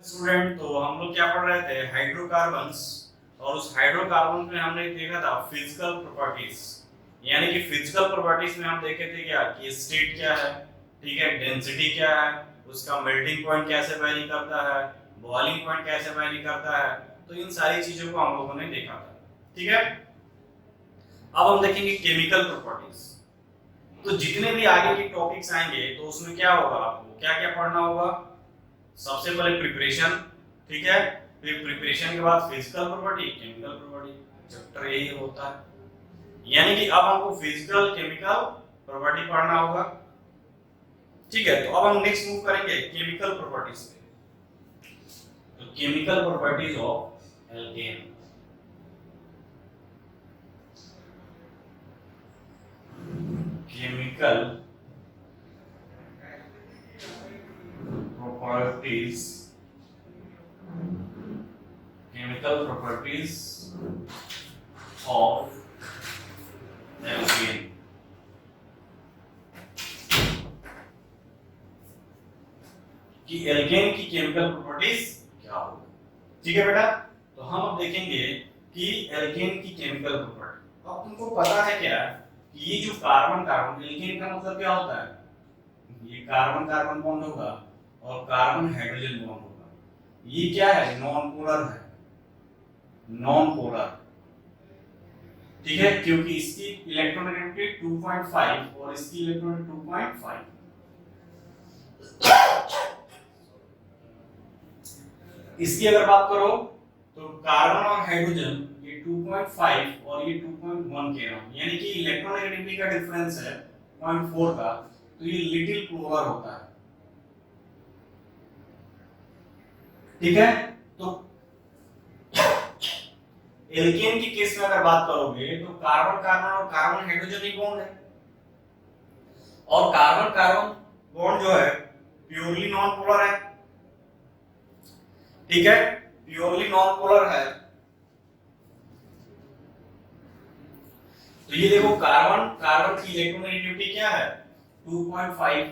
Student, तो हम लोग क्या पढ़ रहे थे, हाइड्रोकार्बन्स। और उस हाइड्रोकार्बन में हमने देखा था फिजिकल प्रॉपर्टीज। यानी कि फिजिकल प्रॉपर्टीज में हम देखे थे क्या कि स्टेट क्या है, ठीक है, डेंसिटी क्या है, उसका मेल्टिंग पॉइंट कैसे वैरी करता है, बॉइलिंग पॉइंट कैसे वैरी करता है। तो इन सारी चीजों को हम लोगों ने देखा था, ठीक है। अब हम देखेंगे केमिकल प्रॉपर्टीज। तो जितने भी आगे के टॉपिक्स आएंगे तो उसमें क्या होगा, आपको क्या क्या पढ़ना होगा। सबसे पहले प्रिपरेशन, ठीक है। फिर प्रिपरेशन के बाद physical property, chemical property, chapter यही होता है। यानी कि अब हमको फिजिकल केमिकल प्रॉपर्टी पढ़ना होगा, ठीक है। तो अब हम नेक्स्ट मूव करेंगे केमिकल प्रॉपर्टीज पे। तो chemical properties of alkene. Chemical properties, chemical properties of alkane। कि एल्केन की केमिकल प्रॉपर्टीज क्या होगी, ठीक है बेटा। तो हम अब देखेंगे कि एल्केन की केमिकल प्रॉपर्टी। अब तुमको पता है क्या कि ये जो कार्बन कार्बन, एल्केन का मतलब क्या होता है, ये कार्बन कार्बन बॉन्ड होगा और कार्बन हाइड्रोजन बॉन्ड होगा। ये क्या है, नॉन पोलर है, नॉन पोलर, ठीक है, क्योंकि इसकी इलेक्ट्रोनेगेटिविटी 2.5 और इसकी इलेक्ट्रोनेगेटिविटी 2.5। इसकी अगर बात करो तो कार्बन और हाइड्रोजन ये 2.5 और ये 2.1 कह रहा हूं, यानी कि इलेक्ट्रोनेगेटिविटी का डिफरेंस है 0.4 का। तो ये लिटिल पोलर होता है, ठीक है। तो एल्केन के केस में अगर बात करोगे तो कार्बन कार्बन और कार्बन हाइड्रोजन ही बॉन्ड है। और कार्बन कार्बन बॉन्ड जो है प्योरली नॉन पोलर है, ठीक है, प्योरली नॉन पोलर है। तो ये देखो कार्बन कार्बन की इलेक्ट्रोनेगेटिविटी क्या है 2.5,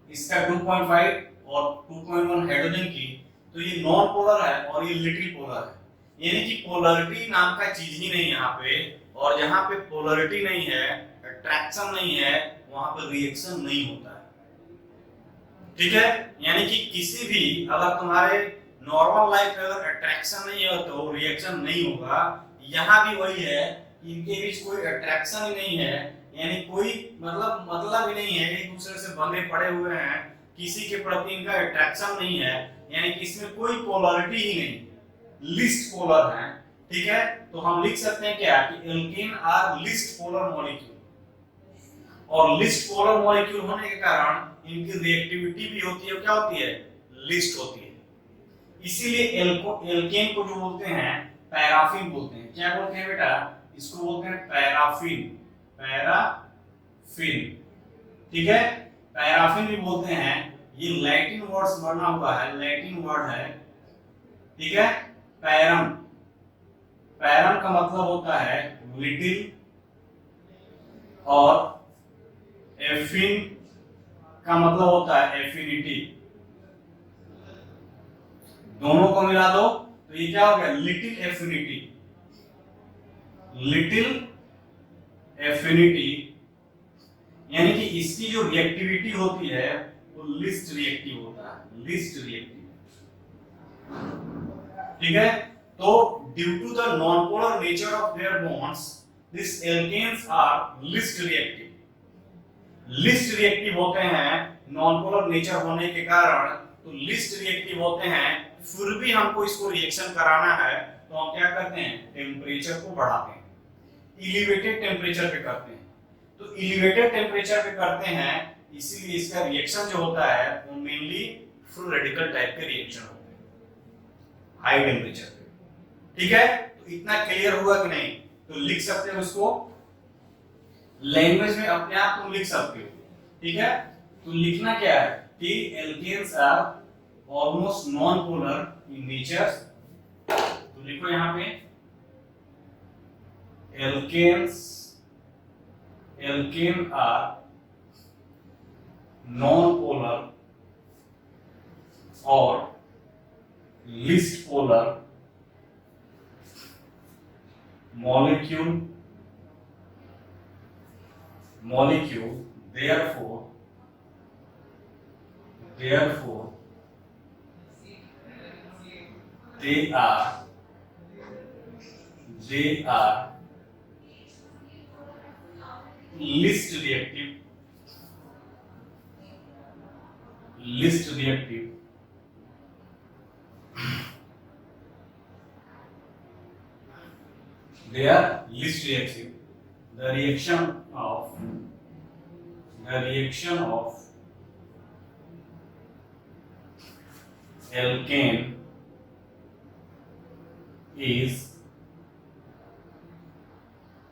इसका 2.5 और 2.1 हाइड्रोजन की। तो ये नॉन पोलर है और ये लिटिल पोलर है। यानी कि पोलरिटी नाम का चीज ही नहीं यहाँ पे, और जहां पे पोलरिटी नहीं है, अट्रैक्शन नहीं है, वहां पे रिएक्शन नहीं होता है, ठीक है। यानी कि किसी भी, अगर तुम्हारे नॉर्मल लाइफ में अगर अट्रैक्शन नहीं है तो रिएक्शन नहीं होगा। यहाँ भी वही है, इनके बीच कोई अट्रैक्शन ही नहीं है, यानी कोई मतलब ही नहीं है, एक दूसरे से बंधे पड़े हुए हैं, किसी के प्रति इनका अट्रैक्शन नहीं है, यानी कि इसमें कोई पोलरिटी ही नहीं, लिस्ट पोलर है, ठीक है। तो हम लिख सकते हैं क्या कि alkane are least polar molecule. और लिस्ट पोलर मॉलिक्यूल होने के कारण इनकी रिएक्टिविटी भी होती है, क्या होती है, लिस्ट होती है। इसीलिए एल्केन को जो बोलते हैं पैराफिन बोलते हैं। क्या बोलते हैं बेटा, इसको बोलते हैं पैराफिन, पैराफिन, ठीक है। पैराफिन भी बोलते हैं। ये लैटिन वर्ड्स बना हुआ है, लैटिन वर्ड है, ठीक है। पैरम, पैरम का मतलब होता है लिटिल, और एफिन का मतलब होता है एफिनिटी। दोनों को मिला दो तो ये क्या हो गया, लिटिल एफिनिटी, लिटिल एफिनिटी। यानी कि इसकी जो रिएक्टिविटी होती है वो लिस्ट रिएक्टिव होता है, लिस्ट रिएक्टिव, ठीक है। तो due to the non polar nature of their bonds this alkanes are least reactive. Least reactive होते हैं नॉन पोलर नेचर होने के कारण, तो लिस्ट रिएक्टिव होते हैं। फिर भी हमको इसको रिएक्शन कराना है तो हम क्या करते हैं, टेम्परेचर को बढ़ाते हैं, एलिवेटेड टेम्परेचर पे करते हैं। तो एलिवेटेड टेम्परेचर पे करते हैं, इसीलिए इसका रिएक्शन जो होता है वो मेनली फ्री रेडिकल टाइप के रिएक्शन होते हैं हाई टेम्परेचर पे, ठीक है। तो इतना क्लियर हुआ कि नहीं, तो लिख सकते हो इसको लैंग्वेज में, अपने आप तुम लिख सकते हो, ठीक है। तो लिखना क्या है कि alkanes are almost non polar in nature. तो लिखो यहां पे alkanes, alkane are non polar और least polar molecule, therefore they are least reactive they are least reactive. The reaction of alkane is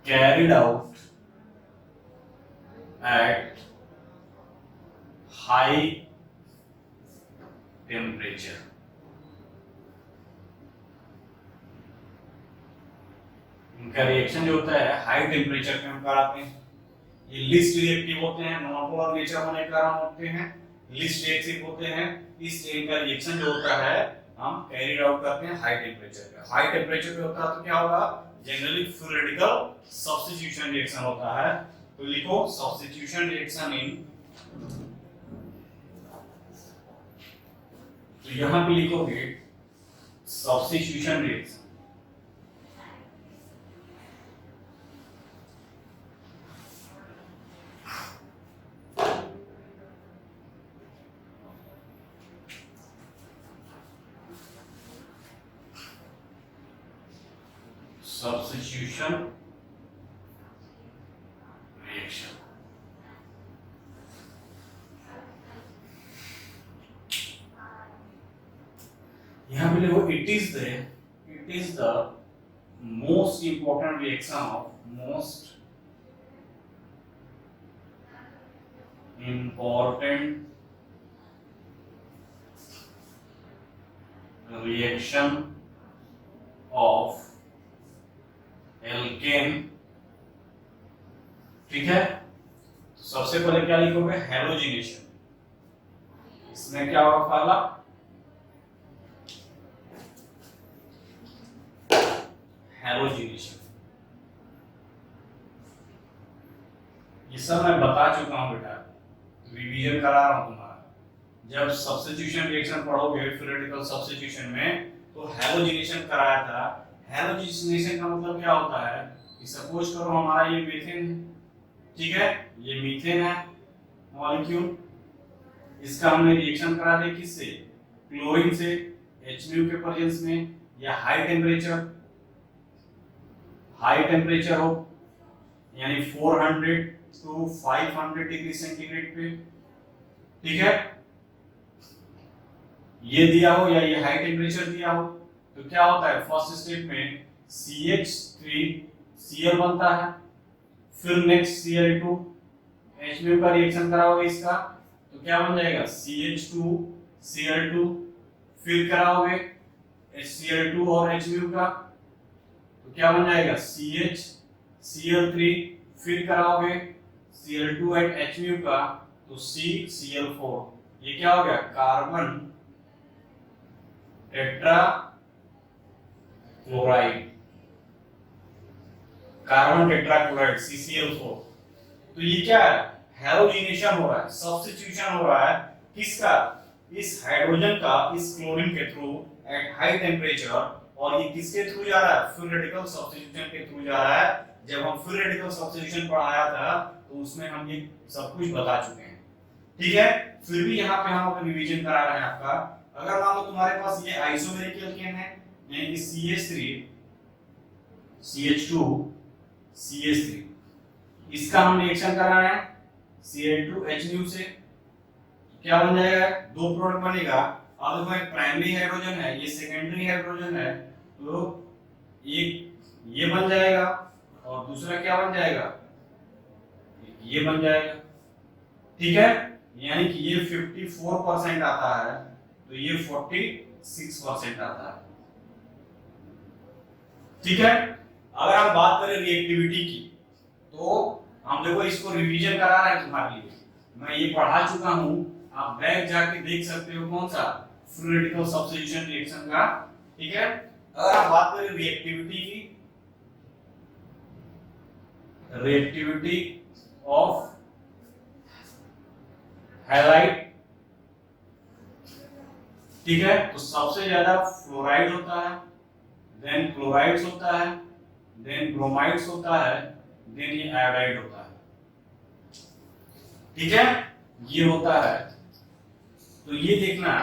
carried out at high temperature. इनका reaction जो होता है high temperature पे हम कराते हैं। ये लिस्ट रिएक्टिव होते हैं, नॉनपोलर नेचर होने के कारण होते हैं, लिस्ट रिएक्टिव होते हैं। इस इनका रिएक्शन जो होता है हम कैरिड आउट करते हैं हाई टेम्परेचर पे। हाई टेम्परेचर पे होता है तो क्या होगा, generally free radical substitution reaction होता है। तो लिखो सब्स्टिट्यूशन रिएक्शन इन, तो यहां पे लिखोगे सब्स्टिट्यूशन रिएक्शन। Substitution reaction. यहाँ पे देखो it is the most important reaction of most important reaction of alkane. ठीक है, तो सबसे पहले क्या लिखोगे, हैलोजिनेशन। इसमें क्या होगा पहला हैलोजिनेशन। ये सब मैं बता चुका हूं बेटा, रिवीजन करा रहा हूं तुम्हारा। जब सब्स्टिट्यूशन रिएक्शन पढ़ोगे थ्योरेटिकल सब्स्टिट्यूशन में तो हैलोजिनेशन कराया था। हैलोजिनेशन का मतलब क्या होता है कि सपोज करो हमारा ये मीथेन है, ठीक है, ये मीथेन है मॉलिक्यूल, इसका हमने रिएक्शन करा दिया किससे, क्लोरीन से HCl के प्रेजेंस में, या हाई टेम्परेचर हो यानी 400 to 500 डिग्री सेंटीग्रेड पे, ठीक है, ये दिया हो या ये हाई टेम्परेचर दिया हो, तो क्या होता है फर्स्ट स्टेप में CH3Cl बनता है, फिर नेक्स्ट Cl2 HCl का रिएक्शन कराओगे इसका तो क्या बन जाएगा CH2Cl2, फिर कराओगे HCl2 और HCl का तो क्या बन जाएगा CH Cl3, फिर कराओगे Cl2 एंड HCl का तो CCl4। ये क्या हो गया, carbon tetra chloride, carbon tetrachloride CCl4। तो ये क्या है, हैलोजिनेशन हो रहा है, सब्स्टिट्यूशन हो रहा है किसका, इस हाइड्रोजन का इस क्लोरीन के थ्रू एट हाई टेम्परेचर। और ये किसके थ्रू जा रहा है, फ्री रेडिकल सब्स्टिट्यूशन के थ्रू जा रहा है। जब हम फ्री रेडिकल सब्स्टिट्यूशन पढ़ाया था तो उसमें हम ये सब कुछ बता चुके हैं, ठीक है। फिर भी यहाँ पे हम रिवीजन करा रहे हैं आपका। अगर मान लो तुम्हारे पास ये आइसोमेरिक एल्केन है यानी कि CH3 CH2 CH3, इसका हम रिएक्शन करा रहे हैं Cl2 HCl से, क्या बन जाएगा, दो प्रोडक्ट बनेगा। अब देखो एक प्राइमरी हाइड्रोजन है, ये सेकेंडरी हाइड्रोजन है, तो ये बन जाएगा और दूसरा क्या बन जाएगा, ये बन जाएगा, ठीक है। यानी कि ये 54% आता है तो ये 46% आता है, ठीक है। अगर हम बात करें रिएक्टिविटी की तो हम देखो इसको रिवीजन करा रहे हैं तुम्हारे लिए, मैं ये पढ़ा चुका हूं, आप बैक जाके देख सकते हो। कौन सा, फ्री रेडिकल सब्स्टिट्यूशन रिएक्शन का। ठीक है, अगर हम बात करें रिएक्टिविटी की, रिएक्टिविटी ऑफ हैलाइड, ठीक है, तो सबसे ज्यादा फ्लोराइड होता है, देन क्लोराइड्स होता है, देन ब्रोमाइड्स होता है, देन ये आयोडाइड होता है। ठीक है, ये होता है। तो ये देखना,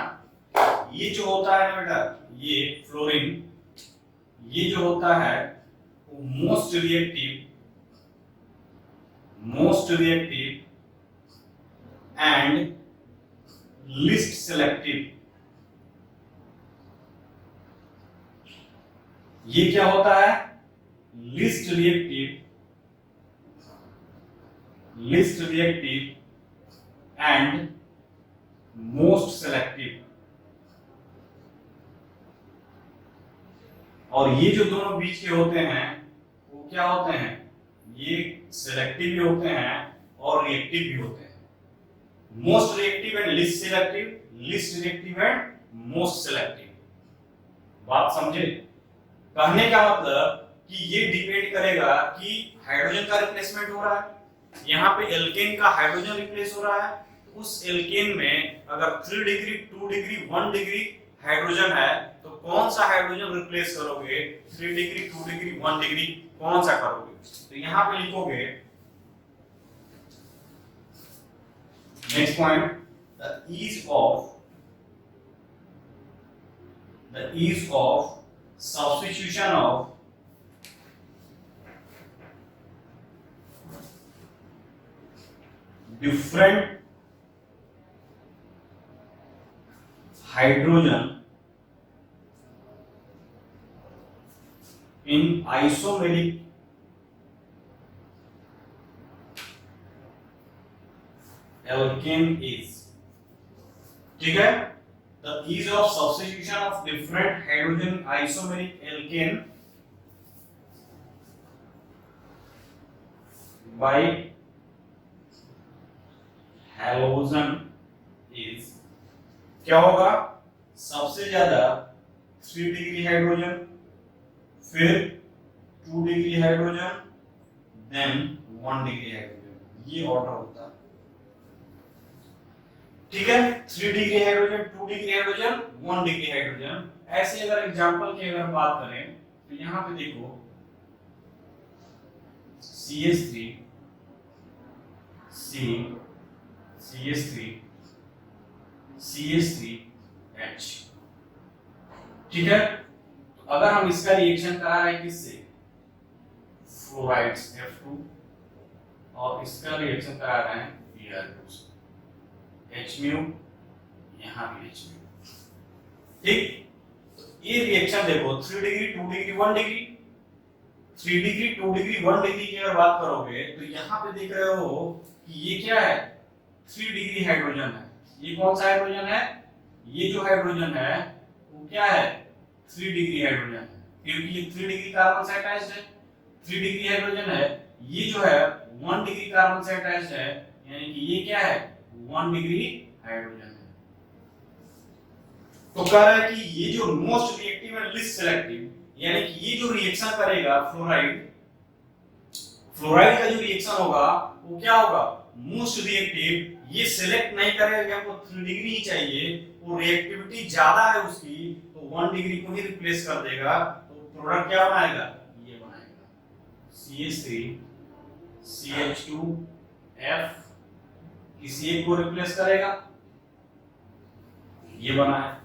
ये जो होता है बेटा, ये फ्लोरीन, ये जो होता है वो most reactive and list selective. ये क्या होता है? Least reactive and most selective. और ये जो दोनों बीच के होते हैं वो क्या होते हैं? ये सिलेक्टिव भी होते हैं और रिएक्टिव भी होते हैं। Most reactive and list selective, least reactive and most selective. बात समझे? कहने का मतलब कि ये डिपेंड करेगा कि हाइड्रोजन का रिप्लेसमेंट हो रहा है, यहाँ पे एल्केन का हाइड्रोजन रिप्लेस हो रहा है, तो उस एल्केन में अगर 3 डिग्री, 2 डिग्री, 1 डिग्री हाइड्रोजन है तो कौन सा हाइड्रोजन रिप्लेस करोगे? 3 डिग्री, 2 डिग्री, 1 डिग्री, कौन सा करोगे? तो यहां पे लिखोगे, next point, the ease of substitution of different hydrogen in isomeric alkane is, ठीक है, the ease of substitution of different hydrogen isomeric alkane by halogen is, क्या होगा? सबसे ज्यादा 3 डिग्री हाइड्रोजन, फिर 2 degree hydrogen, then 1 degree hydrogen, ये order होता है। ठीक है, 3 degree hydrogen, 2 degree hydrogen, 1 degree hydrogen. ऐसे अगर एग्जांपल की अगर बात करें तो यहां पे देखो CH3 C CH3 CH3H, ठीक है, तो अगर हम इसका रिएक्शन करा रहे हैं किससे? फ्लोराइड्स F2, और इसका रिएक्शन करा रहे हैं Br2 से, HMu, यहां भी HMu। ठीक, तो ये रिएक्शन देखो, 3 degree, 2 degree, 1 degree, 3 degree, 2 degree, 1 degree की अगर बात करोगे तो यहां पे देख रहे हो कि ये क्या है? 3 डिग्री हाइड्रोजन है। ये कौन सा हाइड्रोजन है? ये जो हाइड्रोजन है वो क्या है? 3 डिग्री हाइड्रोजन है, क्योंकि ये 3 डिग्री कार्बन से अटैच्ड है। 3 डिग्री हाइड्रोजन है, ये जो है 1 डिग्री कार्बन से अटैच्ड है, यानी कि ये क्या है? 1 डिग्री हाइड्रोजन है। तो कह रहा है कि ये जो most reactive and list selective, यानी कि ये जो रिएक्शन करेगा फ्लोराइड का जो रिएक्शन होगा वो क्या होगा? Most reactive. ये सिलेक्ट नहीं करेगा, हमको 3 डिग्री ही चाहिए, वो रिएक्टिविटी ज्यादा है उसकी, तो 1 डिग्री को ही रिप्लेस कर देगा, तो प्रोडक्ट क्या बनाएगा? ये बनाएगा CH3 CH2F, किसी एक को रिप्लेस करेगा, ये बना है।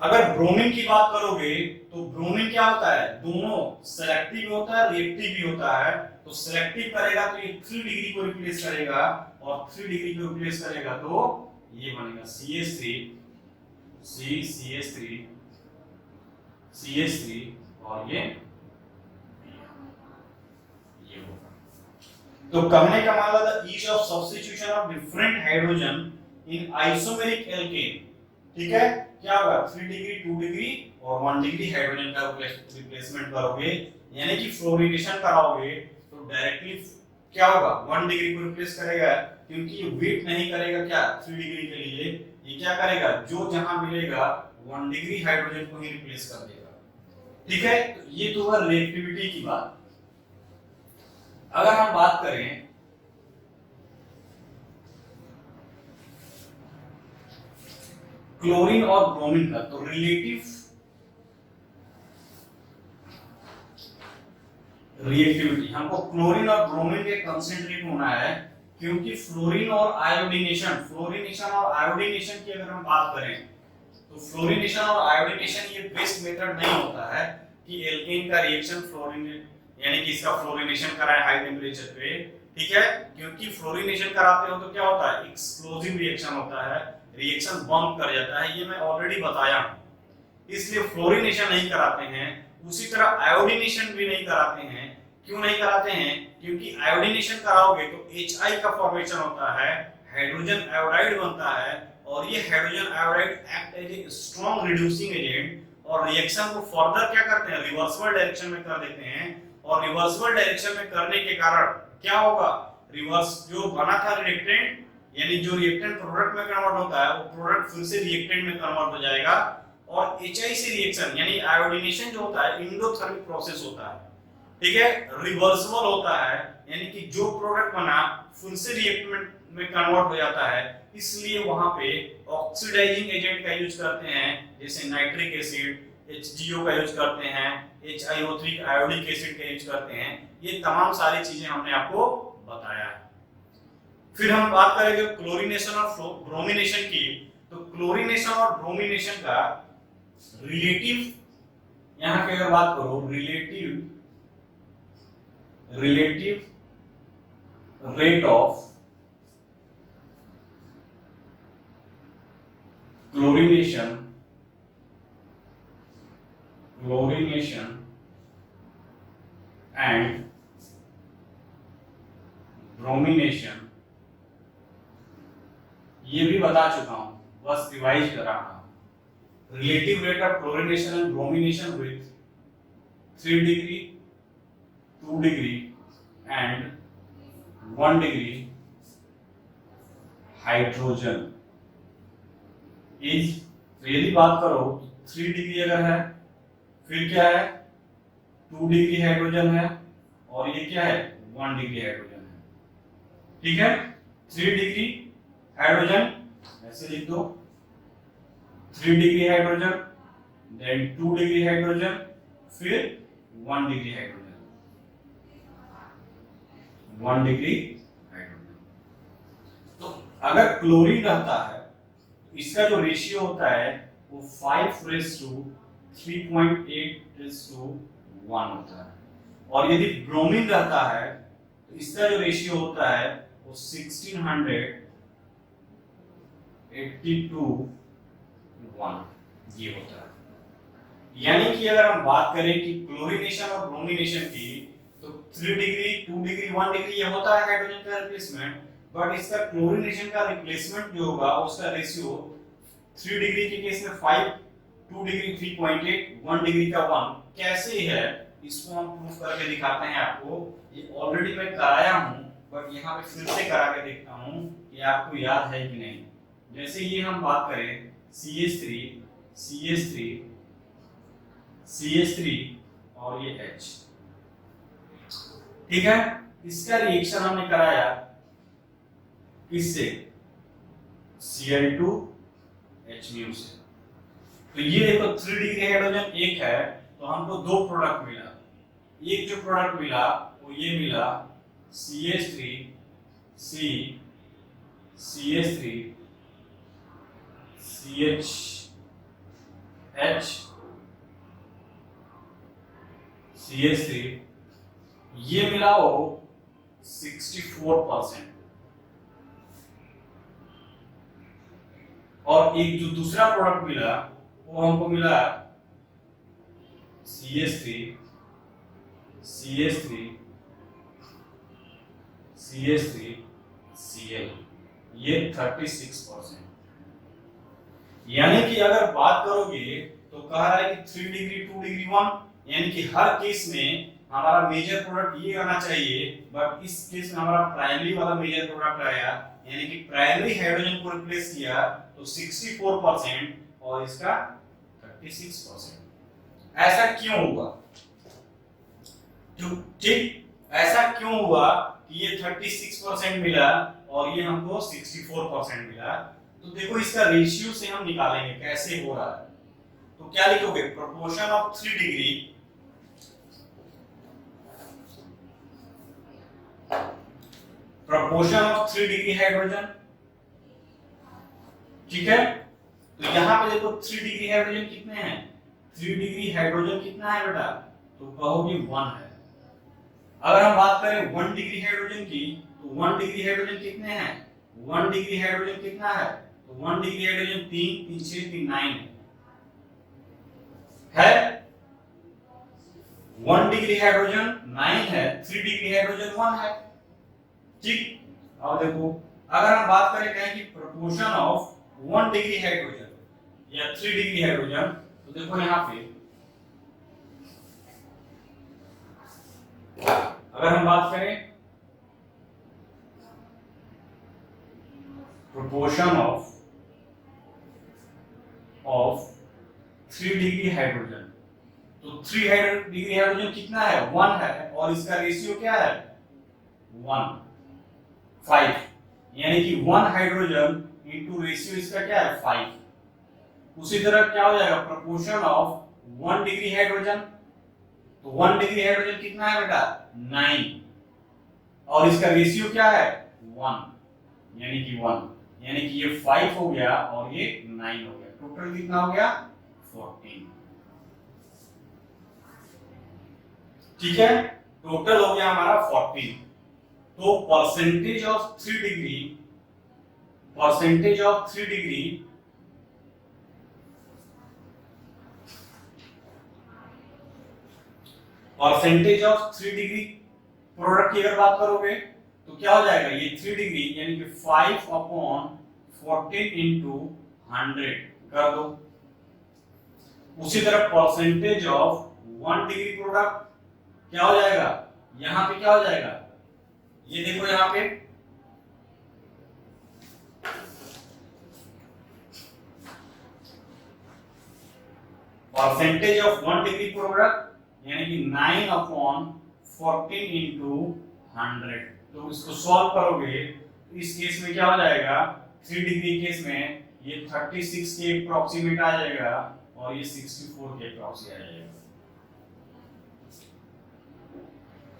अगर ब्रोमीन की बात करोगे तो ब्रोमीन क्या होता है? दोनों सेलेक्टिव भी होता है, रिएक्टिव भी होता है। तो सेलेक्टिव करेगा तो ये 3 डिग्री को रिप्लेस करेगा, और 3 डिग्री को रिप्लेस करेगा तो ये बनेगा CH3 CH3 और ये होगा। तो कहने का मतलब the ease of substitution of different hydrogen in isomeric alkane, ठीक है, क्या होगा? 3 डिग्री, 2 डिग्री और 1 डिग्री हाइड्रोजन का रिप्लेसमेंट करोगे, यानी कि फ्लोरिनेशन कराओगे तो डायरेक्टली क्या होगा? 1 डिग्री को रिप्लेस करेगा, क्योंकि ये वेट नहीं करेगा क्या 3 डिग्री के लिए, ये क्या करेगा? जो जहां मिलेगा 1 डिग्री हाइड्रोजन को ही रिप्लेस कर देगा। ठीक है, तो ये तो हुआ रिएक्टिविटी की बात। अगर हम बात करें क्लोरीन और ब्रोमीन का, तो रिलेटिव रिएक्टिविटी हमको क्लोरीन और ब्रोमीन के कंसंट्रेट होना है, क्योंकि फ्लोरीन और आयोडीनेशन और आयोडीनेशन की अगर हम बात करें तो फ्लोरीनेशन और आयोडीनेशन ये बेस्ट मेथड नहीं होता है कि एल्केन का रिएक्शन फ्लोरीन यानी कि इसका फ्लोरीनेशन कराए हाई टेम्परेचर पे। ठीक है, क्योंकि फ्लोरीनेशन कराते हो तो क्या होता है, एक्सप्लोसिव रिएक्शन होता है, रिएक्शन बम कर जाता है, ये मैं ऑलरेडी बताया हूं, इसलिए फ्लोरीनेशन नहीं कराते हैं। उसी तरह आयोडीनेशन भी नहीं कराते हैं। क्यों नहीं कराते हैं, क्योंकि आयोडीनेशन कराओगे तो HI का फॉर्मेशन होता है, हाइड्रोजन आयोडाइड बनता है, और ये hydrogen iodide act as a strong reducing agent और रिएक्शन को फर्दर क्या करते हैं, रिवर्सिबल डायरेक्शन में कर देते हैं। और रिवर्सिबल डायरेक्शन में करने के कारण क्या होगा, रिवर्स जो बना था रिएक्टेंट यानी जो रिएक्टेंट प्रोडक्ट में कन्वर्ट होता है वो प्रोडक्ट फिर से रिएक्टेंट में कन्वर्ट हो जाएगा। और HI से रिएक्शन यानी आयोडीनेशन जो होता है इंडोथर्मिक प्रोसेस होता है। ठीक है, रिवर्सिबल होता है, यानी कि जो प्रोडक्ट बना फिर से रिएक्टेंट में कन्वर्ट हो जाता है, इसलिए वहां पे ऑक्सीडाइजिंग एजेंट का यूज करते हैं, जैसे नाइट्रिक एसिड, HDO का यूज करते हैं, HiO3 आयोडिक एसिड का यूज करते हैं। ये तमाम सारी चीजें हमने आपको बताया है। फिर हम बात करेंगे क्लोरीनेशन और ब्रोमीनेशन की। तो क्लोरीनेशन और ब्रोमीनेशन का रिलेटिव, यहां पे अगर बात करो relative rate of chlorination and bromination, ये भी बता चुका हूं, बस रिवाइज कर रहा हूं। Relative rate of chlorination and bromination with 3 degree, 2 degree and 1 degree hydrogen is, यदि बात करो 3 डिग्री अगर है, फिर क्या है 2 डिग्री हाइड्रोजन है, और ये क्या है 1 डिग्री हाइड्रोजन है। ठीक है, 3 डिग्री हाइड्रोजन ऐसे लिख दो, 3 degree hydrogen, then 2 degree hydrogen, फिर 1 डिग्री हाइड्रोजन, 1 डिग्री हाइड्रोजन। तो अगर क्लोरीन रहता है, इसका जो रेशियो होता है वो 5:3.8:1 होता है, और यदि ब्रोमीन रहता है तो इसका जो रेशियो होता है वो 1682:1 ये होता है। यानी कि अगर हम बात करें कि क्लोरीनेशन और ब्रोमीनेशन की, तो 3 डिग्री, 2 डिग्री, 1 डिग्री ये होता है हाइड्रोजन का रिप्लेसमेंट, बट इसका क्लोरीनेशन का रिप्लेसमेंट जो होगा उसका रेशियो 3 डिग्री के केस में 5, 2 डिग्री 3.8, 1 डिग्री का 1 कैसे है, इसको हम प्रूफ करके दिखाते हैं आपको। ये ऑलरेडी मैं कराया हूं, बट यहाँ पे फिर से करा के देखता हूं कि आपको याद है कि नहीं। जैसे ये हम बात करें CH3 और ये H, ठीक है, इसका रिएक्शन हमने कराया किससे, Cl2H से। तो ये देखो 3 डिग्री हाइड्रोजन एक है, तो हमको 2 प्रोडक्ट मिला। एक जो प्रोडक्ट मिला वो ये मिला CH3 CH3 ये मिला वो 64%, और एक जो दूसरा प्रोडक्ट मिला वो हमको मिला CH3 Cl, ये 36%। यानी कि अगर बात करोगे तो कह रहा है कि 3 डिग्री, 2 डिग्री 1, यानी कि हर केस में हमारा मेजर प्रोडक्ट ये आना चाहिए, बट इस केस में हमारा प्राइमरी वाला मेजर प्रोडक्ट आया, यानी कि प्राइमरी हाइड्रोजन को रिप्लेस किया तो 64%, और इसका 36%। ऐसा क्यों हुआ? ठीक, ऐसा क्यों हुआ कि ये 36% मिला और ये हमको 64% मिला? तो देखो इसका रेशियो से हम निकालेंगे कैसे हो रहा है। तो क्या लिखोगे? प्रोपोर्शन ऑफ 3 डिग्री हाइड्रोजन, ठीक है। तो यहां पे देखो 3 डिग्री हाइड्रोजन कितने हैं? 3 डिग्री हाइड्रोजन कितना है बेटा? तो कहोगे 1 है। अगर हम बात करें 1 डिग्री हाइड्रोजन की, तो 1 डिग्री हाइड्रोजन कितने हैं? 1 डिग्री हाइड्रोजन कितना है? तो 1 डिग्री हाइड्रोजन 3 3 6 3 9 है। 1 डिग्री हाइड्रोजन 9 है, 3 डिग्री हाइड्रोजन 1 है। ठीक, अब देखो अगर हम बात करें कहें कि प्रोपोर्शन ऑफ 1 डिग्री हाइड्रोजन या 3 डिग्री हाइड्रोजन, तो देखो यहां पे अगर हम बात करें प्रोपोर्शन ऑफ 3 डिग्री हाइड्रोजन, तो 3 डिग्री हाइड्रोजन कितना है? 1 है और इसका रेशियो क्या है? 1 5, यानी कि 1 हाइड्रोजन इनटू रेशियो इसका क्या है? 5। उसी तरह क्या हो जाएगा? प्रोपोर्शन ऑफ 1 डिग्री हाइड्रोजन, तो 1 डिग्री हाइड्रोजन कितना है बेटा? 9 और इसका रेशियो क्या है? 1, यानी कि 1, यानी कि ये 5 हो गया और ये 9 हो गया। टोटल कितना हो गया? 14। ठीक है, टोटल हो गया हमारा 14। तो परसेंटेज ऑफ 3 डिग्री प्रोडक्ट की अगर बात करोगे तो क्या हो जाएगा? ये 3 डिग्री यानी कि 5/14 इंटू 100 कर दो। उसी तरह परसेंटेज ऑफ 1 डिग्री प्रोडक्ट क्या हो जाएगा? यहां पे क्या हो जाएगा? ये देखो यहां पे परसेंटेज ऑफ 1 डिग्री प्रोडक्ट यानी कि 9/14 इंटू 100। तो इसको सॉल्व करोगे तो इस केस में क्या हो जाएगा? 3 डिग्री केस में ये 36 के अप्रोक्सीमेट आ जाएगा और ये 64 के अप्रोक्सीमेट आ जाएगा।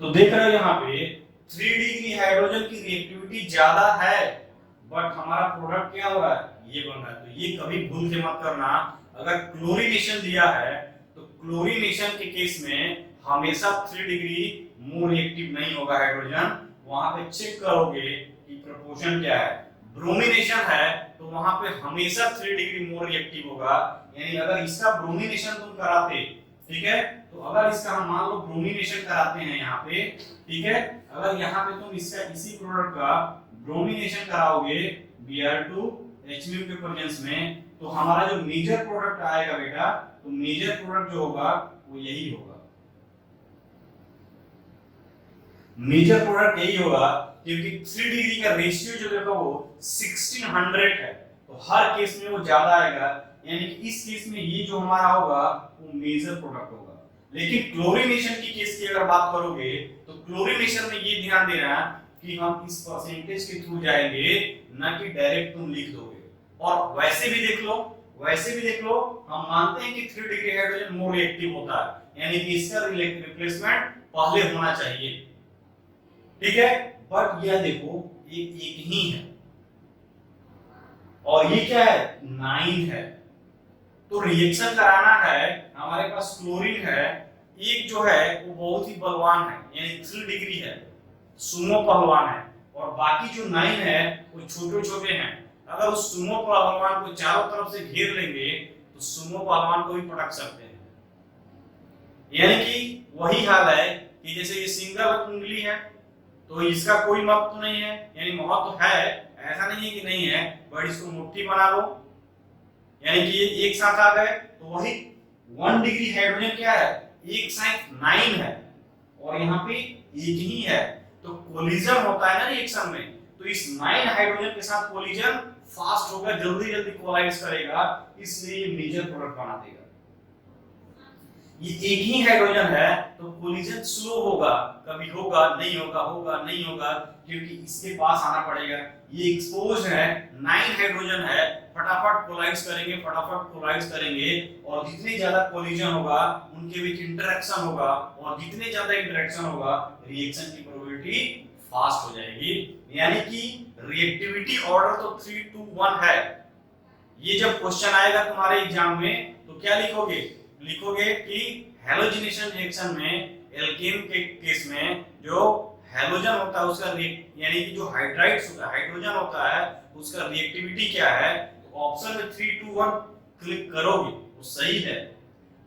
तो देख रहे हो यहाँ पे 3 डिग्री हाइड्रोजन की रिएक्टिविटी ज्यादा है बट हमारा प्रोडक्ट क्या हो रहा है? ये बन रहा है। तो ये कभी भूल के मत करना, अगर क्लोरीनेशन दिया है तो क्लोरीनेशन के केस में हमेशा 3 डिग्री मोर रिएक्टिव नहीं होगा हाइड्रोजन। वहां पे चेक करोगे कि प्रोपोर्शन क्या है। ब्रोमिनेशन है तो वहां पे हमेशा 3 डिग्री मोर रिएक्टिव होगा। यानी अगर इसका ब्रोमिनेशन तुम कराते, ठीक है, तो अगर इसका हम मान लो ब्रोमिनेशन कराते हैं यहाँ पे, ठीक है, अगर यहाँ पे तुम इसका इसी प्रोडक्ट का ब्रोमिनेशन कराओगे Br2 HMU के प्रेजेंस में, तो हमारा जो मेजर प्रोडक्ट आएगा बेटा, तो मेजर प्रोडक्ट जो होगा वो यही होगा। मेजर प्रोडक्ट यही होगा क्योंकि 3 डिग्री का रेशियो जो देखो वो 1600 है, तो हर केस में वो ज्यादा आएगा। यानी कि इस केस में ये जो हमारा होगा वो मेजर प्रोडक्ट होगा। लेकिन क्लोरीनेशन की केस की अगर बात करोगे तो क्लोरीनेशन में ये ध्यान देना कि हम इस परसेंटेज के थ्रू जाएंगे, ना कि डायरेक्ट तुम लिख दोगे। और वैसे भी देख लो, हम मानते हैं कि 3 डिग्री हाइड्रोजन मोर रिएक्टिव होता है, यानी कि इसका रिप्लेसमेंट पहले होना चाहिए, ठीक है। बट यह देखो एक ही है और ये क्या है? 9 है। तो रिएक्शन कराना है, हमारे पास क्लोरीन है, एक जो है वो बहुत ही बलवान है, यानी 3 डिग्री है, सुमो पहलवान है, और बाकी जो 9 है वो छोटे छोटे हैं। अगर उस सुमो पहलवान को चारों तरफ से घेर लेंगे तो सुमो पहलवान को भी पटक सकते हैं। यानी कि वही हाल है कि जैसे ये सिंगल उंगली है तो इसका कोई महत्व नहीं है, यानी महत्व है, ऐसा नहीं है कि नहीं है, बट इसको मुट्ठी बना लो, यानी कि ये एक साथ आ गए। तो वही 1 डिग्री हाइड्रोजन क्या है? एक साथ 9 है और यहाँ पे एक ही है, तो कोलिजन होता है ना रिएक्शन में, तो इस 9 हाइड्रोजन के साथ कोलिजन फास्ट होकर जल्दी जल्दी कोलाइड करेगा, इसलिए ये मेजर प्रोडक्ट बना देगा। ये एक ही हाइड्रोजन है तो कोलिजन स्लो होगा, कभी होगा नहीं होगा, होगा नहीं होगा, क्योंकि इसके पास आना पड़ेगा। ये एक्सपोज है, 9 हाइड्रोजन है, फटाफट कोलाइड्स करेंगे, फटाफट कोलाइड्स करेंगे, और जितनी ज्यादा कोलिजन होगा उनके बीच इंटरेक्शन होगा, और जितने ज्यादा इंटरेक्शन होगा रिएक्शन की प्रोबेबिलिटी फास्ट हो जाएगी। यानी कि रिएक्टिविटी ऑर्डर तो 3 2 1 है। ये जब क्वेश्चन आएगा तुम्हारे एग्जाम में तो क्या लिखोगे? लिखोगे कि हैलोजिनेशन रिएक्शन में एल्केन के केस में जो हैलोजन होता है उसका यानी कि जो हाइड्राइड्स होता है, हाइड्रोजन होता है, उसका रिएक्टिविटी क्या है? तो ऑप्शन में 3 2 1 क्लिक करोगे तो सही है।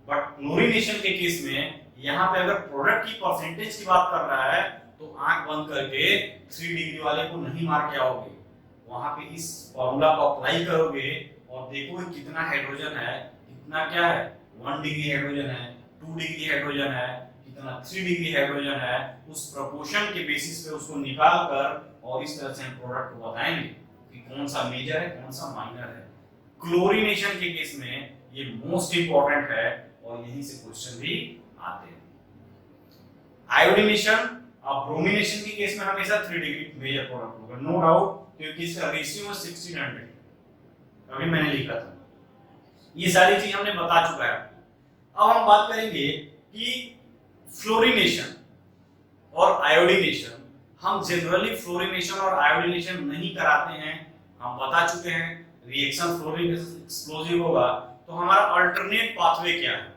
बट क्लोरीनेशन के केस में यहाँ पे अगर प्रोडक्ट की परसेंटेज की बात कर रहा है तो आंख बंद करके 3 डिग्री वाले को नहीं मार के आओगे, वहां पे इस फॉर्मूला को अप्लाई करोगे और देखोगे कितना हाइड्रोजन है, कितना क्या है, 1 डिग्री हाइड्रोजन है, 2 डिग्री हाइड्रोजन है, कितना 3 डिग्री हाइड्रोजन है, उस प्रोपोर्शन के बेसिस पे उसको निकाल कर और इस तरह से हम प्रोडक्ट को बताएंगे कि कौन सा मेजर है कौन सा माइनर है। क्लोरीनेशन के केस में ये मोस्ट इंपॉर्टेंट है और यहीं से क्वेश्चन भी आते हैं। आयोडीनेशन और ब्रोमिनेशन के केस में हमेशा 3 डिग्री मेजर प्रोडक्ट होगा, नो डाउट, क्योंकि इसका रेशियो है 1600, अभी मैंने लिखा था। ये सारी चीज हमने बता चुका है। अब हम बात करेंगे कि फ्लोरीनेशन और आयोडीनेशन। हम जनरली फ्लोरीनेशन और आयोडीनेशन नहीं कराते हैं, हम बता चुके हैं। रिएक्शन फ्लोरीन एक्सप्लोजिव होगा तो हमारा अल्टरनेट पाथवे क्या है,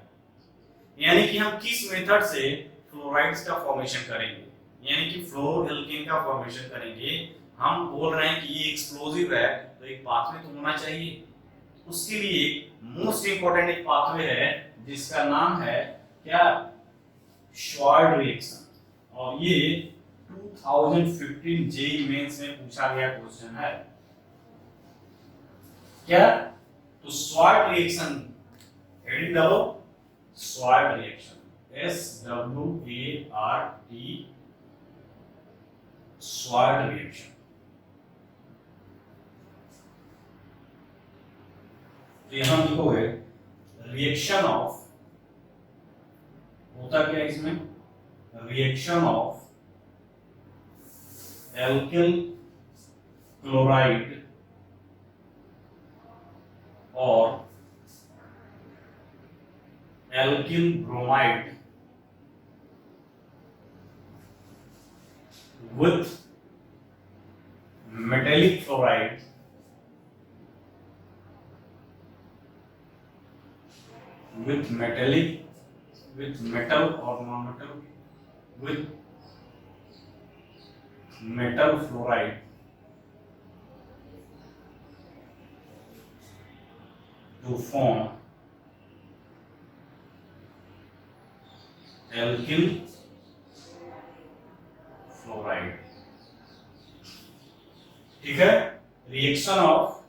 यानी कि हम किस मेथड से फ्लोराइड्स का फॉर्मेशन करेंगे, यानी कि फ्लोरोएल्केन का फॉर्मेशन करेंगे। हम बोल रहे हैं कि ये एक्सप्लोजिव है तो एक पाथवे तो होना चाहिए। उसके लिए मोस्ट इंपोर्टेंट एक पाथवे है जिसका नाम है क्या? श्वार्ड रिएक्शन। और ये 2015 जेईई मेंस में पूछा गया क्वेश्चन है। क्या? तो श्वार्ड रिएक्शन, हेडिंग डालो, श्वार्ड रिएक्शन, SWART, श्वार्ड रिएक्शन। तो यहां लिखोगे रिएक्शन ऑफ, होता क्या इसमें? रिएक्शन ऑफ एल्किल क्लोराइड और alkyl bromide with metallic fluoride with metal or non-metal, with metal fluoride to form alkyl fluoride. ठीक है, रिएक्शन ऑफ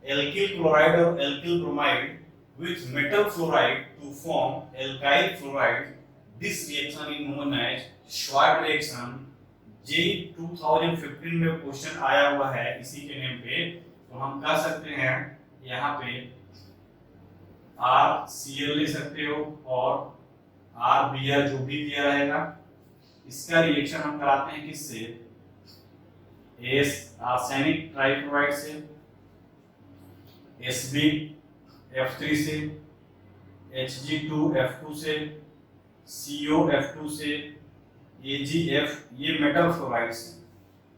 एल्किल क्लोराइड और alkyl bromide with metal fluoride to form alkyl fluoride. This reaction is known as Schwarz reaction. जे 2015 में question आया हुआ है इसी के name पे, तो हम कह सकते हैं यहाँ पे RCl ले सकते हो और RBr जो भी दिया रहेगा, इसका रिएक्शन हम कराते हैं किससे? आर्सेनिक ट्राइक्लोराइड से, SbF3 से, Hg2F2 से, COF2 से, AgF, ये मेटल फ्लोराइड्स हैं।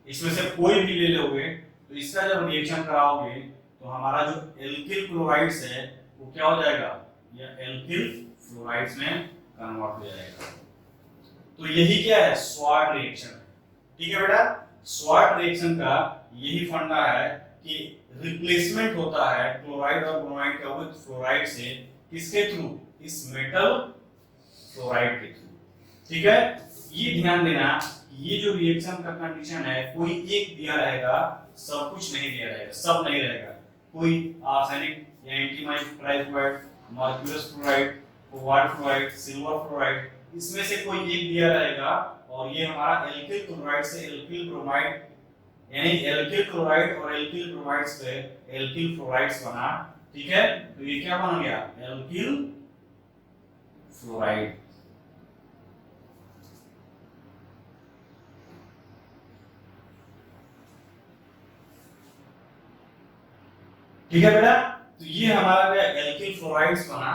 इसमें से कोई भी ले लोगे तो इसका जब रिएक्शन कराओगे तो हमारा जो एल्किल क्लोराइड्स है वो क्या हो जाएगा? ये एल्किल फ्लोराइड्स में कन्वर्ट हो जाएगा। तो यही क्या है? Sword reaction. ठीक है बेटा, स्वार्ट रिएक्शन का यही फंडा है कि रिप्लेसमेंट होता है क्लोराइड और ब्रोमाइड का विद फ्लोराइड से, किसके थ्रू? इस मेटल फ्लोराइड के थ्रू। ठीक है, ये ध्यान देना, ये जो रिएक्शन का कंडीशन है कोई एक दिया रहेगा, सब कुछ नहीं दिया रहेगा, सब नहीं रहेगा। कोई आर्सेनिक या antimony trichloride, mercurous fluoride, cobalt fluoride, silver fluoride, इसमें से कोई एक दिया रहेगा और ये हमारा एल्किल क्लोराइड से एल्किल ब्रोमाइड, यानी एल्किल क्लोराइड और एल्किल ब्रोमाइड्स पे एल्किल फ्लोराइड्स बना। ठीक है, तो ये क्या बन गया? Alkyl fluoride. ठीक है बेटा, तो ये हमारा क्या एल्किल फ्लोराइड्स बना।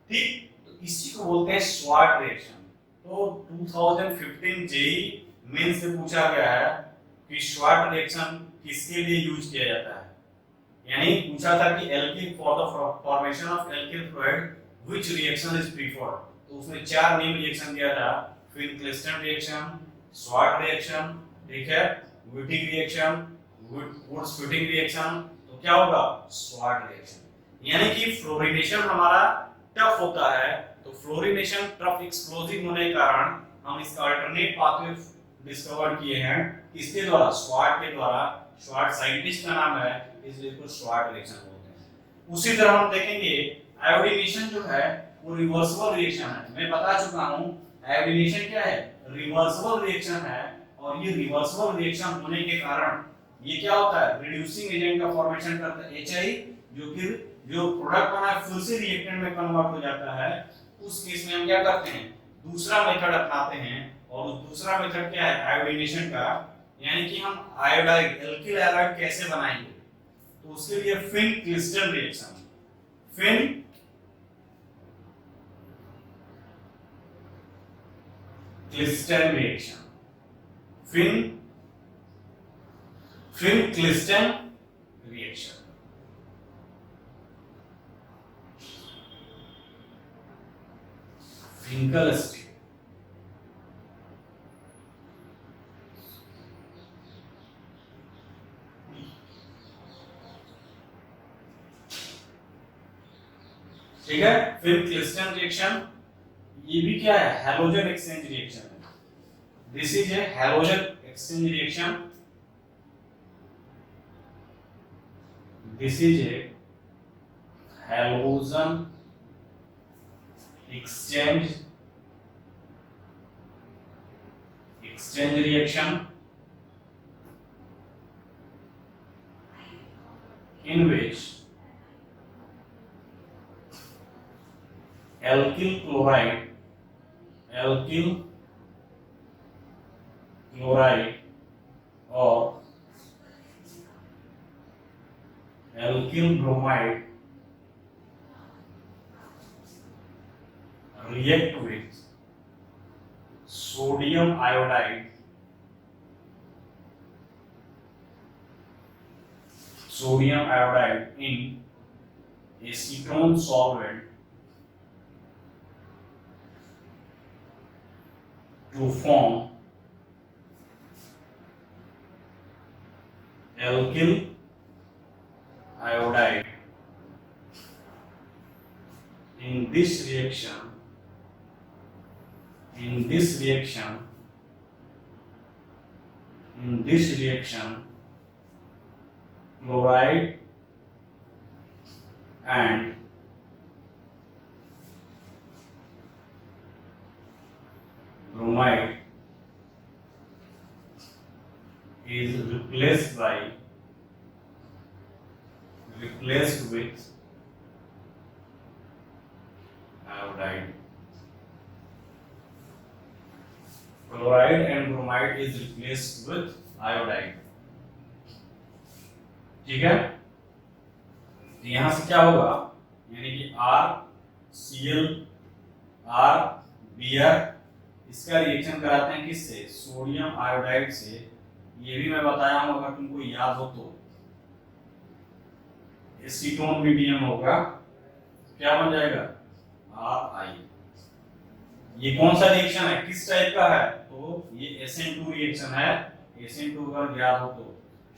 ठीक, तो इसी को बोलते हैं स्वाट रिएक्शन। तो 2015 जेई मेन से पूछा गया है कि स्वाट रिएक्शन किसके लिए यूज किया जाता है, यानी पूछा था कि alkyl for the formation of alkyl fluoride which reaction is preferred. तो उसमें चार नेम रिएक्शन दिया था, फिर क्लिस्टन रिएक्शन, स्वाट रिएक्शन, ठीक है, विटिंग रिएक्शन, वुड्स फिटिंग रिएक्शन। तो क्या होगा, स्वाट रिएक्शन। यानी कि फ्लोरिनेशन हमारा टफ होता है, तो फ्लोरिनेशन टफ एक्सप्लोजिव होने के कारण हम इसका अल्टरनेट पाथवे डिस्कवर किए हैं, किसके द्वारा, स्वाट के द्वारा। स्वाट साइंटिस्ट का नाम है, इसलिए इसको स्वाट रिएक्शन बोलते हैं। उसी तरह हम देखेंगे आयोडीनेशन जो है वो रिवर्सिबल रिएक्शन है। मैं बता चुका हूं आयोडीनेशन क्या है, रिवर्सिबल रिएक्शन है। और ये रिवर्सिबल रिएक्शन होने के कारण ये क्या होता है, रिड्यूसिंग एजेंट का फॉर्मेशन करता है HI, जो फिर जो प्रोडक्ट बना है फिर से रिएक्टेंट में कन्वर्ट हो जाता है। उस केस में हम क्या करते हैं, दूसरा मेथड अपनाते हैं। और उस दूसरा मेथड क्या है, आयोडीनेशन का, यानी कि हम आयोडाइड एल्किल हैलाइड कैसे बनाएंगे। तो उसके लिए Finkelstein reaction, Finkelstein reaction, Finkelstein reaction. Finkelstein, ठीक है, फिर क्लिस्टन रिएक्शन। ये भी क्या है, हैलोजन एक्सचेंज रिएक्शन है। This is a halogen exchange reaction, this is a halogen exchange reaction in which alkyl chloride or alkyl bromide react with sodium iodide in acetone solvent to form alkyl iodide. In this reaction, chloride and bromide is replaced with iodide. Chloride and bromide is replaced with iodide. ठीक है, तो यहां से क्या होगा, यानी कि RCl Br इसका रिएक्शन कराते हैं किससे, सोडियम आयोडाइड से। ये भी मैं बताया हूं, अगर तुमको याद हो तो। एसीटोन मीडियम होगा, क्या बन जाएगा, RI। ये कौन सा रिएक्शन है, किस टाइप का है, तो ये SN2 रिएक्शन है। SN2 अगर याद हो तो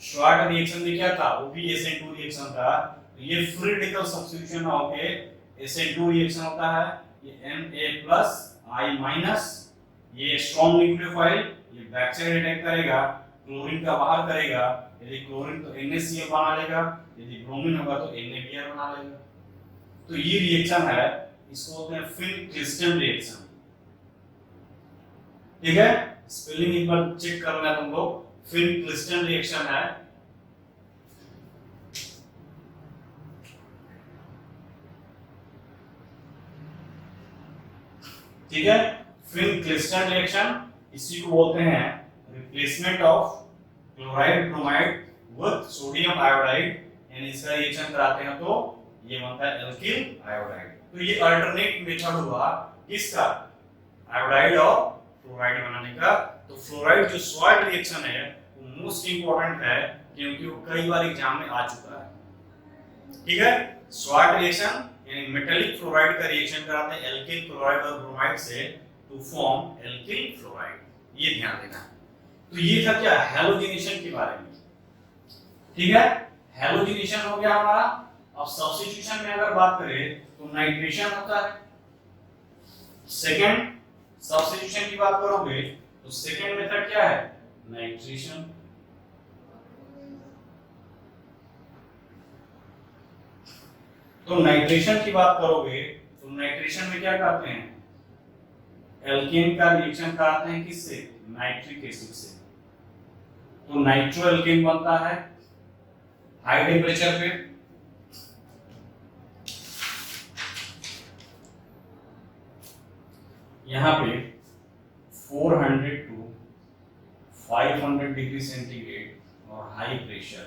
स्वाट रिएक्शन में क्या था, वो भी SN2 रिएक्शन था। तो ये फ्री रेडिकल सब्स्टिट्यूशन होके SN2 रिएक्शन होता है। ये Na+I-, ये स्ट्रॉन्ग न्यूक्लियोफाइल, ये बैक साइड अटैक करेगा, क्लोरीन का बाहर करेगा। यदि क्लोरीन तो NaCl बना लेगा, यदि ब्रोमीन होगा तो NaBr बना लेगा। तो ये रिएक्शन है, इसको बोलते हैं फिन क्लिस्टन रिएक्शन। ठीक है, स्पेलिंग एक बार चेक करना तुम लोग, फिन क्लिस्टन रिएक्शन है। ठीक है। फिर क्लिस्टन रिएक्शन, इसी को बोलते हैं replacement of chloride bromide with sodium iodide, यानी इसका रिएक्शन कराते हैं तो ये बनता है एल्किल आयोडाइड। तो ये अल्टरनेट मेथड हुआ किसका, आयोडाइड और फ्लोराइड बनाने का। तो फ्लोराइड जो सॉल्ट रिएक्शन है वो मोस्ट इंपॉर्टेंट है क्योंकि वो कई बार एग्जाम में आ चुका है। ठीक है, सॉल्ट रिएक्शन यानी मेटालिक फ्लोराइड का रिएक्शन कराते हैं एल्किल क्लोराइड और ब्रोमाइड से टू फॉर्म एल्किल फ्लोराइड, ये ध्यान देना। तो ये था क्या, हैलोजिनेशन के बारे में। ठीक है, हैलोजिनेशन हो गया हमारा। अब सब्स्टिट्यूशन में अगर बात करें तो नाइट्रेशन होता है। सेकंड सब्स्टिट्यूशन की बात करोगे तो सेकंड मेथड क्या है, नाइट्रेशन। तो नाइट्रेशन की बात करोगे तो नाइट्रेशन में क्या करते हैं, एल्केन का रिएक्शन कराते हैं किससे, नाइट्रिक एसिड से। तो नाइट्रो एल्केन बनता है हाई टेम्परेचर पे। यहां पे 400 टू 500 डिग्री सेंटीग्रेड और हाई प्रेशर,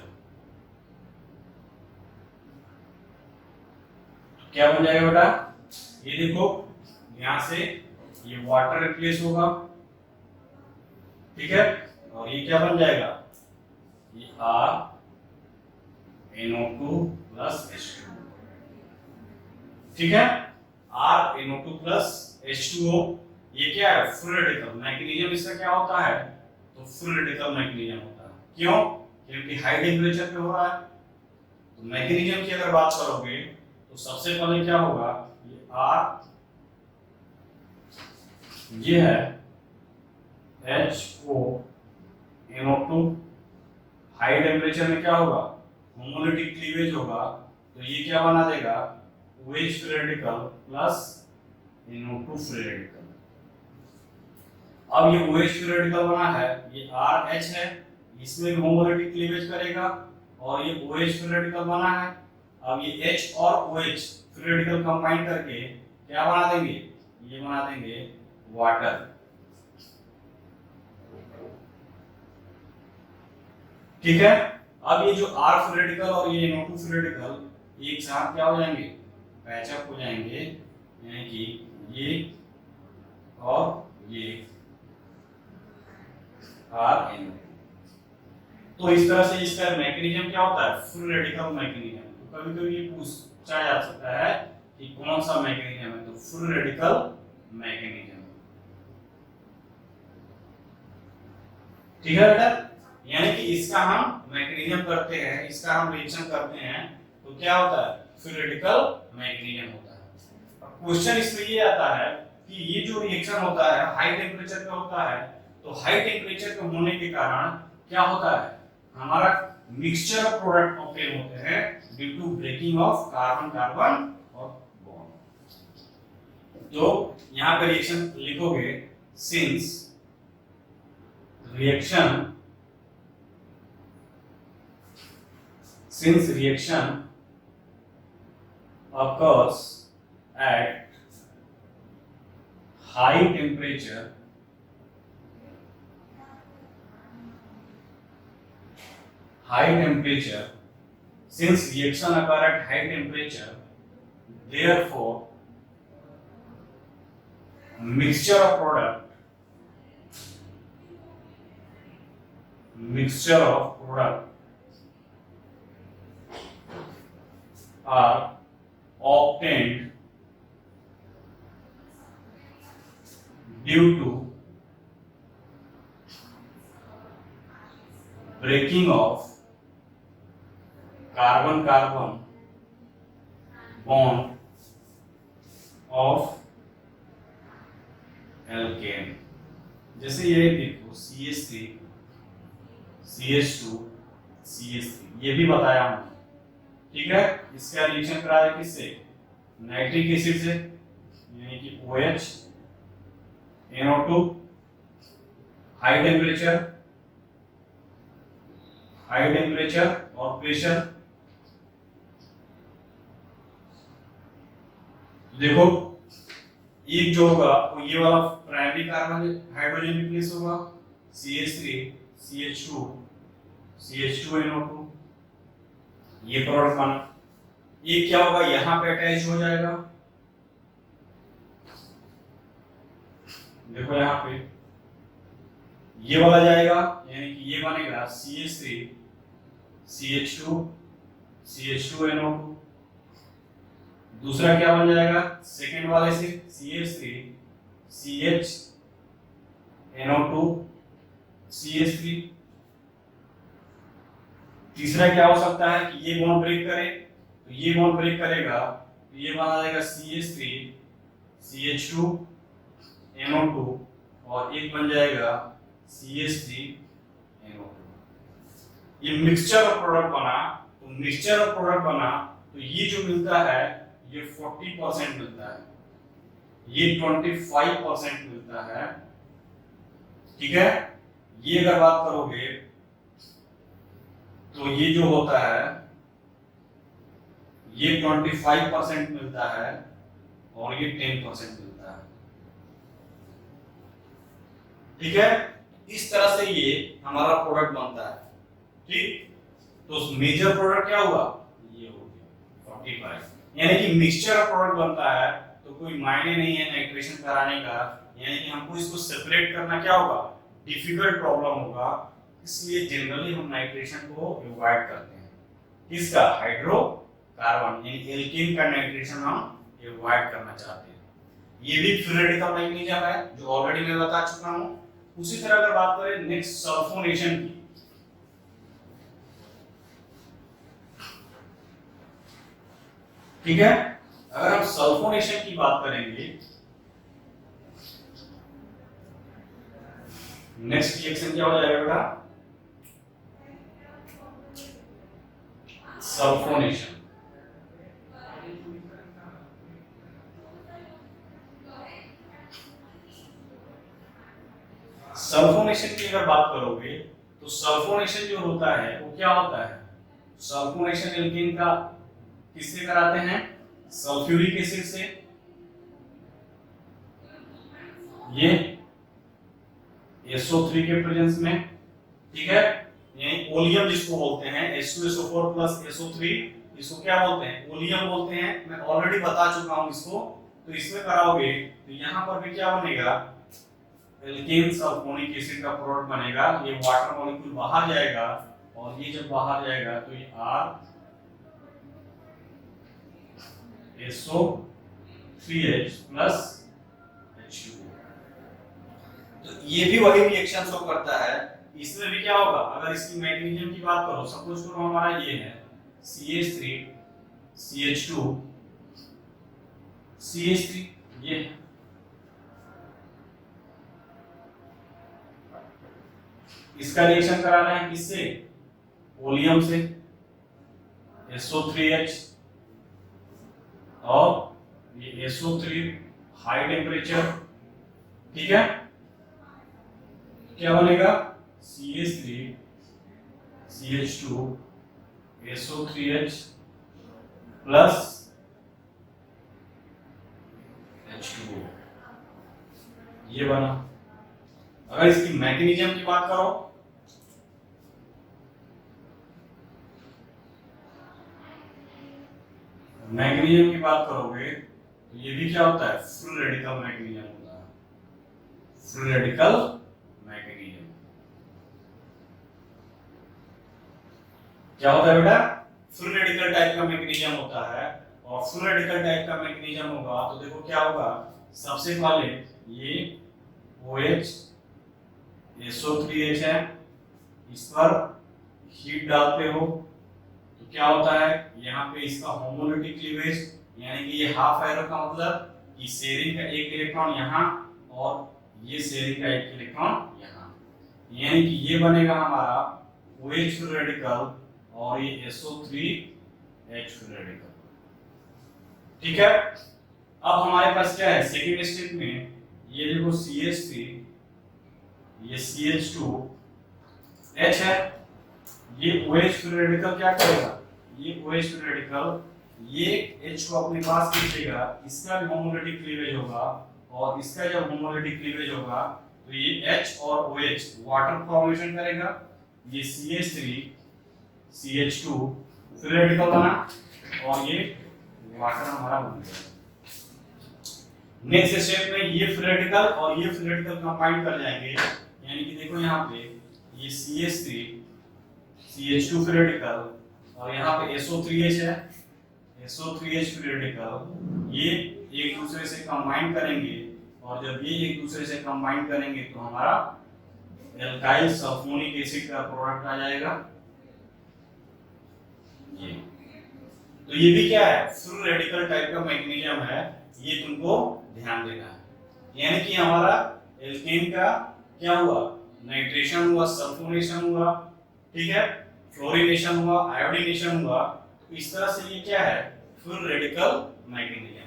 तो क्या बन जाएगा बेटा, ये देखो यहां से ये वाटर रिप्लेस होगा, ठीक है, और ये क्या बन जाएगा, ये RnO2 प्लस H2, ठीक है, RnO2 प्लस H2O। ये क्या है, फ्री रेडिकल मैकेनिज्म इसका क्या होता है, तो फ्री रेडिकल मैकेनिज्म होता है। क्यों, क्योंकि हाई टेम्परेचर पे हो रहा है। तो मैकेनिज्म की अगर बात करोगे तो सबसे पहले क्या होगा, ये R, ये है HONO2, हाई टेम्परेचर में क्या होगा, होमोलिटिक क्लीवेज होगा, तो ये क्या बना देगा, OH free radical plus NO2 free radical. अब ये OH फ्री रेडिकल बना है, ये RH है, इसमें भी होमोलिटिक क्लीवेज करेगा, और ये OH फ्री रेडिकल बना है। अब ये H और OH फ्री रेडिकल कंबाइन करके क्या बना देंगे, ये बना देंगे वाटर। ठीक है, अब ये जो R फ्री रेडिकल और ये NO2 फ्री रेडिकल एक साथ क्या हो जाएंगे, पैचअप हो जाएंगे, यानी कि ये और ये RnO। तो इस तरह से इसका मैकेनिज्म क्या होता है, फ्री रेडिकल मैकेनिज्म। तो कभी कभी ये पूछा जा सकता है कि कौन सा मैकेनिज्म है, तो फ्री रेडिकल मैकेनिज्म। ठीक है बेटा, यानी कि इसका हम मैकेनिज्म करते हैं, इसका हम रिएक्शन करते हैं, तो क्या होता है, फ्री रेडिकल मैकेनिज्म होता है। अब क्वेश्चन इसमें ये आता है कि ये जो रिएक्शन होता है हाई टेम्परेचर पे होता है, तो हाई टेम्परेचर पे होने के कारण क्या होता है, हमारा मिक्सचर ऑफ प्रोडक्ट ऑब्टेन होते हैं due to breaking of carbon carbon और बॉन्ड। तो यहां पे रिएक्शन लिखोगे, since reaction occurs at high temperature, since reaction occur at high temperature, therefore mixture of product are obtained due to breaking of carbon carbon bond of alkane। जैसे ये देखो CH3 CH2 CH3, ये भी बताया हमने, ठीक है। इसका रिएक्शन कराया किससे, नाइट्रिक एसिड से, यानी कि OH NO2, हाई टेम्परेचर और प्रेशर। देखो एक जो होगा वो ये वाला प्राइमरी कार्बन हाइड्रोजन रिप्लेस होगा, CH3 CH2 CH2NO2, ये प्रोडक्ट बना। ये क्या होगा, यहां पे अटैच हो जाएगा, देखो यहां पे ये वाला जाएगा, यानी कि ये बनेगा CH3 CH2 CH2NO2। दूसरा क्या बन जाएगा सेकेंड वाले से, CH3 CHNO2 CH3। तीसरा क्या हो सकता है कि ये बॉन्ड ब्रेक करे, तो ये बॉन्ड ब्रेक करेगा तो ये बना जाएगा CH3 CH2 NO2 और एक बन जाएगा CH3 NO2। ये मिक्सचर ऑफ प्रोडक्ट बना, तो मिक्सचर ऑफ प्रोडक्ट बना तो ये जो मिलता है ये 40% मिलता है, ये 25% मिलता है, ठीक है। ये अगर बात करोगे तो ये जो होता है ये 25% मिलता है और ये 10% मिलता है, ठीक है। इस तरह से ये हमारा प्रोडक्ट बनता है, ठीक। तो मेजर प्रोडक्ट क्या हुआ, ये हो गया 45, यानी कि मिक्सचर प्रोडक्ट बनता है तो कोई मायने नहीं है नाइट्रेशन कराने का, यानी कि हमको इसको सेपरेट करना क्या होगा, डिफिकल्ट प्रॉब्लम होगा, इसलिए जनरली हम नाइट्रेशन को अवॉइड करते हैं। किसका, हाइड्रोकार्बन यानी एल्कीन का नाइट्रेशन हम अवॉइड करना चाहते हैं। ये भी फ्री रेडिकल मैग्नीशियम है जो ऑलरेडी मैं बता चुका हूं। उसी तरह अगर बात करें नेक्स्ट सल्फोनेशन की, ठीक है। अगर हम सल्फोनेशन की बात करेंगे, नेक्स्ट रिएक्शन क्या हो जाएगा बेटा, सल्फोनेशन। सल्फोनेशन की अगर बात करोगे तो सल्फोनेशन जो होता है वो क्या होता है, सल्फोनेशन एल्कीन का किससे कराते हैं, सल्फ्यूरिक एसिड से, ये SO3 के प्रेजेंस में, ठीक है। यानी ओलियम जिसको बोलते हैं H2SO4 प्लस SO3, इसको क्या बोलते हैं, ओलियम बोलते हैं। मैं ऑलरेडी बता चुका हूं इसको। तो इसमें कराओगे तो यहां पर भी क्या बनेगा, एल्केन सल्फोनिक एसिड का प्रोडक्ट बनेगा। ये वाटर मॉलिक्यूल बाहर जाएगा और ये जब बाहर जाएगा तो ये SO3H प्लस H2O। तो ये भी वही रिएक्शन शो करता है। इसमें भी क्या होगा, अगर इसकी मैग्नीशियम की बात करो, सपोज करो हमारा ये है CH3 CH2 CH3, ये इसका रिएक्शन कराना है किससे, ओलियम से, SO3H और ये SO3 हाई टेम्परेचर, ठीक है। क्या बनेगा CH3 CH2 SO3H plus H2O, ये बना। अगर इसकी मैग्नीशियम की बात करो, मैग्नीशियम की बात करोगे तो ये भी क्या होता है, फ्री रेडिकल मैग्नीशियम होता है, फ्री रेडिकल मैग्नीशियम। क्या होता है बेटा, फ्री रेडिकल टाइप का मैग्नीशियम होता है। और फ्री रेडिकल टाइप का मैग्नीशियम होगा तो देखो क्या होगा, सबसे पहले ये OH SO3H है, इस पर हीट डालते हो तो क्या होता है, यहाँ पे इसका होमोलिटिक क्लीवेज, यानी कि ये हाफ एरो का मतलब कि शेयरिंग का एक इलेक्ट्रॉन यहाँ और ये शेयरिंग का एक इलेक्ट्रॉन यहाँ, यानी कि ये बनेगा हमारा OH फ्री रेडिकल और ये SO3H फ्री रेडिकल, ठीक है। अब हमारे पास क्या है सेकेंड स्टेप में, ये देखो CH3 ये CH2H है, ये OH फ्री रेडिकल क्या करेगा, ये OH फ्री रेडिकल ये H को अपने पास खींचेगा, इसका भी होमोलिटिक क्लीवेज होगा और इसका जब होमोलिटिक क्लीवेज होगा तो ये H और OH वाटर फॉर्मेशन करेगा, ये CH3 CH2 फ्री रेडिकल बना और ये वाटर हमारा बन गया। नेक्स्ट स्टेप में ये फ्री रेडिकल और ये फ्री रेडिकल कंबाइन कर जाएंगे, यानी कि देखो यहाँ पे ये CH3 CH2 फ्री रेडिकल और यहाँ पे SO3H है, SO3H फ्री रेडिकल, ये एक दूसरे से कंबाइन करेंगे और जब ये एक दूसरे से कंबाइन करेंगे तो हमारा एल्काइल सल्फोनिक एसिड का प्रोडक्ट आ जाएगा। ये तो ये भी क्या है, फ्री रेडिकल टाइप का मैग्नीशियम है, ये तुमको ध्यान देना है। यानी कि हमारा एल्केन का क्या हुआ, नाइट्रेशन हुआ, सल्फोनेशन हुआ, ठीक है, फ्लोरिनेशन हुआ, आयोडीनेशन हुआ, तो इस तरह से ये क्या है, फ्री रेडिकल मैग्नीशियम।